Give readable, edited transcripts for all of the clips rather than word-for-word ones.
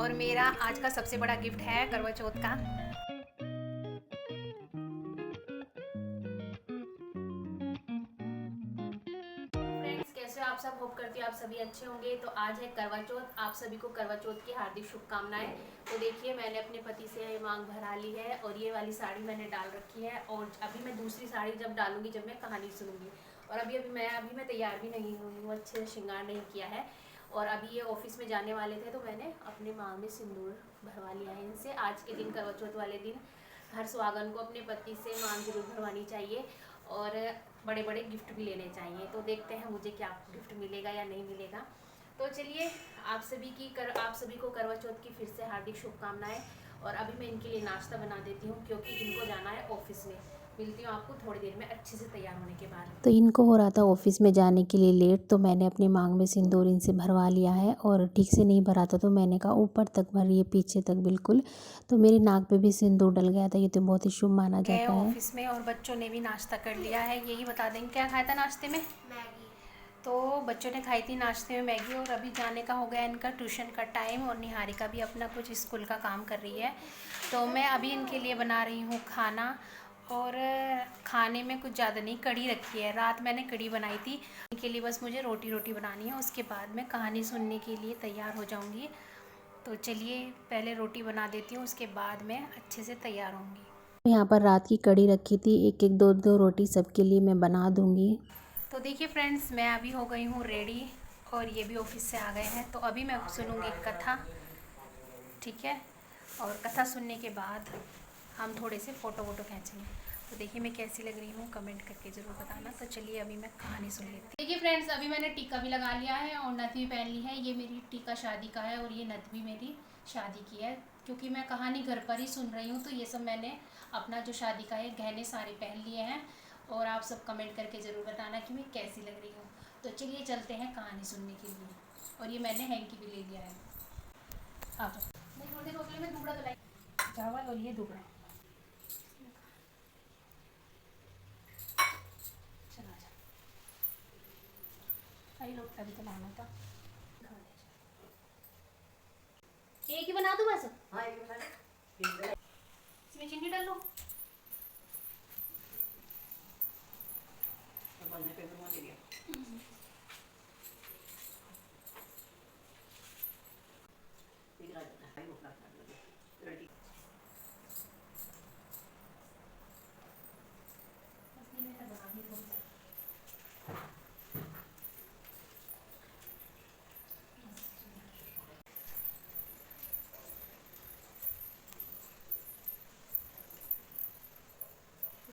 और मेरा आज का सबसे बड़ा गिफ्ट है करवा चौथ का। फ्रेंड्स, कैसे हो आप सब? होप करती हूँ आप सभी अच्छे होंगे। तो आज है करवा चौथ, आप सभी को करवा चौथ की हार्दिक शुभकामनाएं। तो देखिए, मैंने अपने पति से मांग भरा ली है और ये वाली साड़ी मैंने डाल रखी है। और अभी मैं दूसरी साड़ी जब डालूंगी, जब मैं कहानी सुनूंगी। और अभी मैं तैयार भी नहीं हुई हूँ, अच्छे से श्रृंगार नहीं किया है। और अभी ये ऑफिस में जाने वाले थे, तो मैंने अपने मांग में सिंदूर भरवा लिया है इनसे। आज के दिन, करवा चौथ वाले दिन, हर सुहागन को अपने पति से मांग जरूर भरवानी चाहिए और बड़े बड़े गिफ्ट भी लेने चाहिए। तो देखते हैं मुझे क्या गिफ्ट मिलेगा या नहीं मिलेगा। तो चलिए, आप सभी को करवा चौथ की फिर से हार्दिक शुभकामनाएं। और अभी मैं इनके लिए नाश्ता बना देती हूँ, क्योंकि इनको जाना है ऑफिस में। मिलती हूँ आपको थोड़ी देर में अच्छे से तैयार होने के बाद। तो इनको हो रहा था ऑफिस में जाने के लिए लेट, तो मैंने अपनी मांग में सिंदूर इनसे भरवा लिया है। और ठीक से नहीं भरा था, तो मैंने कहा ऊपर तक भरिए, पीछे तक बिल्कुल। तो मेरी नाक पे भी सिंदूर डल गया था। ये तो बहुत ही शुभ माना गए जाता है। ऑफिस में और बच्चों ने भी नाश्ता कर लिया है। यही बता देंगे क्या खाया था नाश्ते में? मैगी। तो बच्चों ने खाई थी नाश्ते में मैगी। और अभी जाने का हो गया इनका ट्यूशन का टाइम, और निहारिका भी अपना कुछ स्कूल का काम कर रही है। तो मैं अभी इनके लिए बना रही हूँ खाना। और खाने में कुछ ज़्यादा नहीं, कढ़ी रखी है। रात मैंने कढ़ी बनाई थी। इनके लिए बस मुझे रोटी बनानी है, उसके बाद मैं कहानी सुनने के लिए तैयार हो जाऊँगी। तो चलिए, पहले रोटी बना देती हूँ, उसके बाद मैं अच्छे से तैयार होंगी। यहाँ पर रात की कढ़ी रखी थी, एक एक दो दो रोटी सबके लिए मैं बना दूँगी। तो देखिए फ्रेंड्स, मैं अभी हो गई हूँ रेडी और ये भी ऑफिस से आ गए हैं। तो अभी मैं सुनूँगी कथा, ठीक है? और कथा सुनने के बाद हम थोड़े से फ़ोटो वोटो खींचेंगे। तो देखिए मैं कैसी लग रही हूँ, कमेंट करके ज़रूर बताना। तो चलिए अभी मैं कहानी सुन लेती हूँ। देखिए फ्रेंड्स, अभी मैंने टीका भी लगा लिया है और नथ भी पहन ली है। ये मेरी टीका शादी का है और ये नथ भी मेरी शादी की है। क्योंकि मैं कहानी घर पर ही सुन रही हूँ, तो ये सब मैंने अपना जो शादी का है गहने सारे पहन लिए हैं। और आप सब कमेंट करके ज़रूर बताना कि मैं कैसी लग रही हूँ। तो चलिए चलते हैं कहानी सुनने के लिए। और ये मैंने हैंकी भी ले लिया है। आ जाओ। नहीं, थोड़ी देर रोक ले, मैं दुबड़ा तो लाई चावल और ये दुबड़ा। चला जा, आई लोग अभी तो लाना था। एक ही बना दूँ बस? हाँ, एक बना दे। इसमें चीनी डाल लो।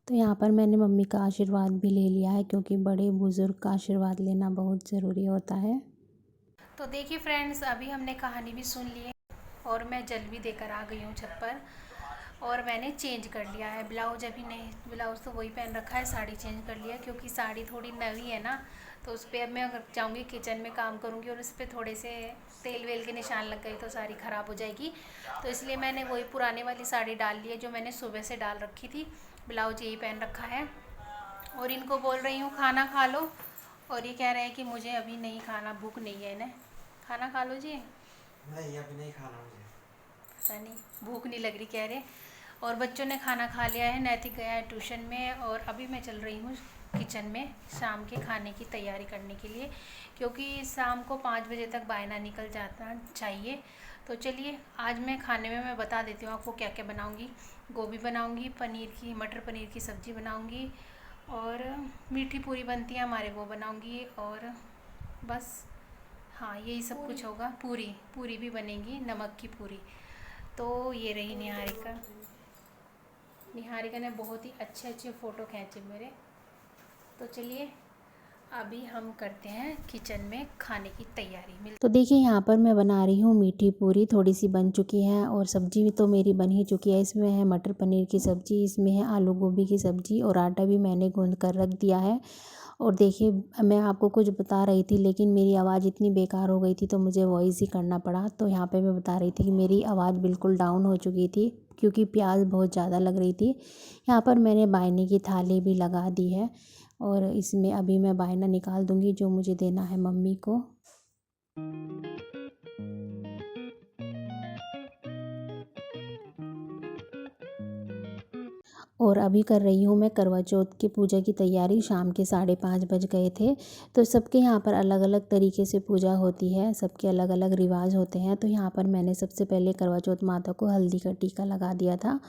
तो यहाँ पर मैंने मम्मी का आशीर्वाद भी ले लिया है, क्योंकि बड़े बुज़ुर्ग का आशीर्वाद लेना बहुत ज़रूरी होता है। तो देखिए फ्रेंड्स, अभी हमने कहानी भी सुन ली है और मैं जल भी देकर आ गई हूँ छत पर। और मैंने चेंज कर लिया है ब्लाउज। अभी नहीं, ब्लाउज तो वही पहन रखा है, साड़ी चेंज कर लिया क्योंकि साड़ी थोड़ी नवी है ना। तो उस पर अब मैं अगर जाऊँगी किचन में काम करूँगी और उस पर थोड़े से तेल वेल के निशान लग गए तो साड़ी ख़राब हो जाएगी। तो इसलिए मैंने वही पुराने वाली साड़ी डाल ली है जो मैंने सुबह से डाल रखी थी। ब्लाउज यही पहन रखा है और इनको बोल रही हूँ खाना खा लो। और ये कह रहे हैं कि मुझे अभी नहीं खाना, भूख नहीं है इन्हें। खाना खा लो जी। नहीं, अभी नहीं खाना मुझे। पता नहीं, भूख नहीं लग रही कह रहे। और बच्चों ने खाना खा लिया है, नैतिक गया है ट्यूशन में और अभी मैं चल रही हूँ किचन में शाम के खाने की तैयारी करने के लिए, क्योंकि शाम को 5 बजे तक बायना निकल जाना चाहिए। तो चलिए, आज मैं खाने में मैं बता देती हूँ आपको क्या क्या बनाऊँगी। गोभी बनाऊँगी, पनीर की, मटर पनीर की सब्ज़ी बनाऊँगी, और मीठी पूरी बनती है हमारे, वो बनाऊँगी। और बस, हाँ यही सब कुछ होगा। पूरी पूरी भी बनेगी, नमक की पूरी। तो ये रही निहारिका। निहारिका ने बहुत ही अच्छे अच्छे फ़ोटो खींचे मेरे। तो चलिए अभी हम करते हैं किचन में खाने की तैयारी। तो देखिए, यहाँ पर मैं बना रही हूँ मीठी पूरी, थोड़ी सी बन चुकी है और सब्जी तो मेरी बन ही चुकी है। इसमें है मटर पनीर की सब्ज़ी, इसमें है आलू गोभी की सब्ज़ी और आटा भी मैंने गूंद कर रख दिया है। और देखिए, मैं आपको कुछ बता रही थी लेकिन मेरी आवाज़ इतनी बेकार हो गई थी, तो मुझे वॉइस ही करना पड़ा। तो यहाँ पे मैं बता रही थी कि मेरी आवाज़ बिल्कुल डाउन हो चुकी थी, क्योंकि प्याज बहुत ज़्यादा लग रही थी। यहाँ पर मैंने बायने की थाली भी लगा दी है और इसमें अभी मैं बायना निकाल दूँगी जो मुझे देना है मम्मी को। और अभी कर रही हूँ मैं करवा चौथ की पूजा की तैयारी। शाम के 5:30 बज गए थे। तो सबके यहाँ पर अलग अलग तरीके से पूजा होती है, सबके अलग अलग रिवाज होते हैं। तो यहाँ पर मैंने सबसे पहले करवा चौथ माता को हल्दी का टीका लगा दिया था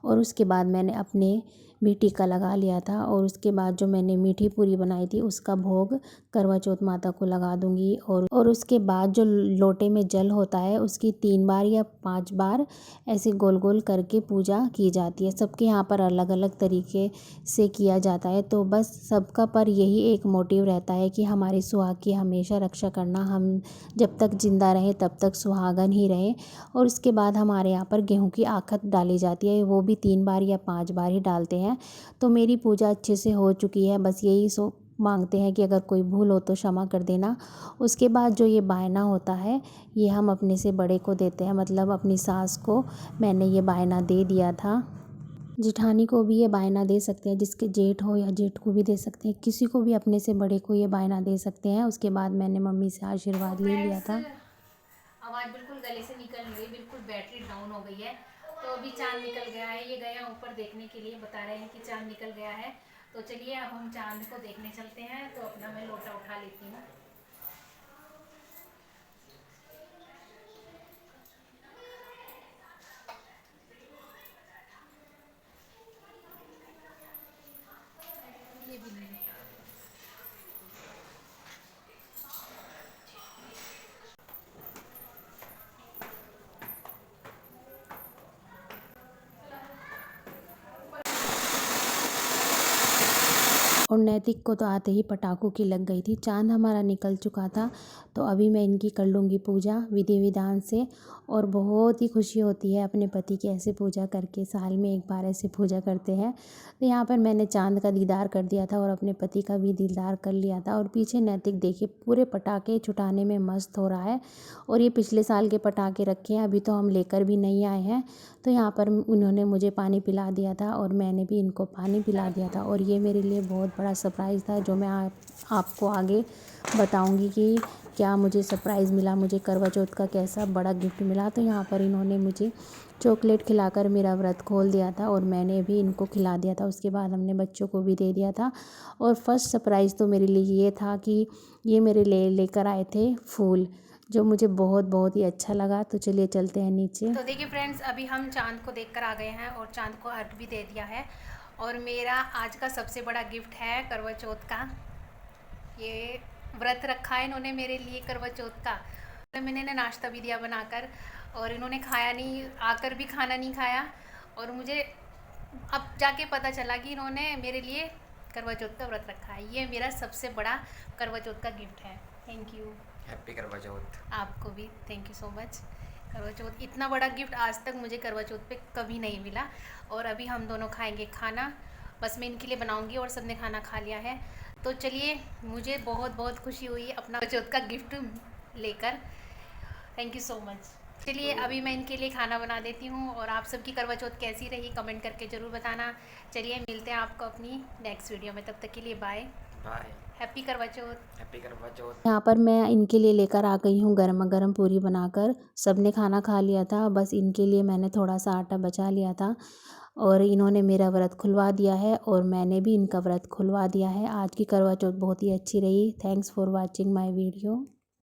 और उसके बाद मैंने अपने भी टीका लगा लिया था। और उसके बाद जो मैंने मीठी पूरी बनाई थी उसका भोग करवा चौथ माता को लगा दूंगी। और उसके बाद जो लोटे में जल होता है उसकी 3 बार या 5 बार ऐसे गोल गोल करके पूजा की जाती है। सबके यहाँ पर अलग अलग तरीके से किया जाता है। तो बस सबका पर यही एक मोटिव रहता है कि हमारी सुहाग की हमेशा रक्षा करना, हम जब तक जिंदा रहें तब तक सुहागन ही रहें। और उसके बाद हमारे यहाँ पर गेहूं की आखत डाली जाती है, वो भी 3 बार या 5 बार ही डालते हैं। तो मेरी पूजा अच्छे से हो चुकी है। बस यही सो मांगते हैं कि अगर कोई भूल हो तो क्षमा कर देना। उसके बाद जो ये बायना होता है ये हम अपने से बड़े को देते हैं, मतलब अपनी सास को मैंने ये बायना दे दिया था। जिठानी को भी ये बायना दे सकते हैं, जिसके जेठ हो या जेठ को भी दे सकते हैं, किसी को भी अपने से बड़े को ये बायना दे सकते हैं। उसके बाद मैंने मम्मी से आशीर्वाद ले लिया था। आवाज़ बिल्कुल गले से निकल नहीं रही, बिल्कुल बैटरी डाउन हो गई है। तो अभी चांद निकल गया है, ये गया ऊपर देखने के लिए, बता रहे हैं कि चांद निकल गया है। तो चलिए अब हम चांद को देखने चलते हैं। तो अपना मैं लोटा उठा लेती हूँ। ये भी नहीं और नैतिक को तो आते ही पटाखों की लग गई थी। चांद हमारा निकल चुका था। तो अभी मैं इनकी कर लूँगी पूजा विधि विधान से। और बहुत ही खुशी होती है अपने पति की ऐसे पूजा करके, साल में एक बार ऐसे पूजा करते हैं। तो यहाँ पर मैंने चांद का दीदार कर दिया था और अपने पति का भी दीदार कर लिया था। और पीछे नैतिक देखिए पूरे पटाखे छुटाने में मस्त हो रहा है। और ये पिछले साल के पटाखे रखे हैं, अभी तो हम लेकर भी नहीं आए हैं। तो यहाँ पर उन्होंने मुझे पानी पिला दिया था और मैंने भी इनको पानी पिला दिया था। और ये मेरे लिए बहुत बड़ा सरप्राइज़ था जो मैं आपको आगे बताऊंगी कि क्या मुझे सरप्राइज़ मिला, मुझे करवा चौथ का कैसा बड़ा गिफ्ट मिला। तो यहाँ पर इन्होंने मुझे चॉकलेट खिलाकर मेरा व्रत खोल दिया था और मैंने भी इनको खिला दिया था। उसके बाद हमने बच्चों को भी दे दिया था। और फर्स्ट सरप्राइज़ तो मेरे लिए ये था कि ये मेरे लेकर आए थे फूल, जो मुझे बहुत ही अच्छा लगा। तो चलिए चलते हैं नीचे। तो देखिए फ्रेंड्स, अभी हम चांद को देखकर आ गए हैं और चांद को अर्घ भी दे दिया है। और मेरा आज का सबसे बड़ा गिफ्ट है करवा चौथ का। ये व्रत रखा है इन्होंने मेरे लिए करवा चौथ का। मैंने इन्हें नाश्ता भी दिया बनाकर और इन्होंने खाया नहीं, आकर भी खाना नहीं खाया। और मुझे अब जाके पता चला कि इन्होंने मेरे लिए करवा चौथ का व्रत रखा है। ये मेरा सबसे बड़ा करवा चौथ का गिफ्ट है। Thank you. हैप्पी करवा चौथ। आपको भी थैंक यू सो मच। करवा चौथ इतना बड़ा गिफ्ट आज तक मुझे करवा चौथ पे कभी नहीं मिला। और अभी हम दोनों खाएंगे खाना, बस मैं इनके लिए बनाऊंगी और सबने खाना खा लिया है। तो चलिए, मुझे बहुत खुशी हुई अपना करवा चौथ का गिफ्ट लेकर। Thank you so much. चलिए अभी मैं इनके लिए खाना बना देती हूँ। और आप सबकी करवा चौथ कैसी रही कमेंट करके ज़रूर बताना। चलिए मिलते हैं आपको अपनी नेक्स्ट वीडियो में, तब तक के लिए बाय बाय। हैप्पी करवा चौथ। हैप्पी करवा चौथ। यहाँ पर मैं इनके लिए लेकर आ गई हूँ गर्मा गर्म पूरी बनाकर। सबने खाना खा लिया था, बस इनके लिए मैंने थोड़ा सा आटा बचा लिया था। और इन्होंने मेरा व्रत खुलवा दिया है और मैंने भी इनका व्रत खुलवा दिया है। आज की करवा चौथ बहुत ही अच्छी रही। Thanks for watching my video.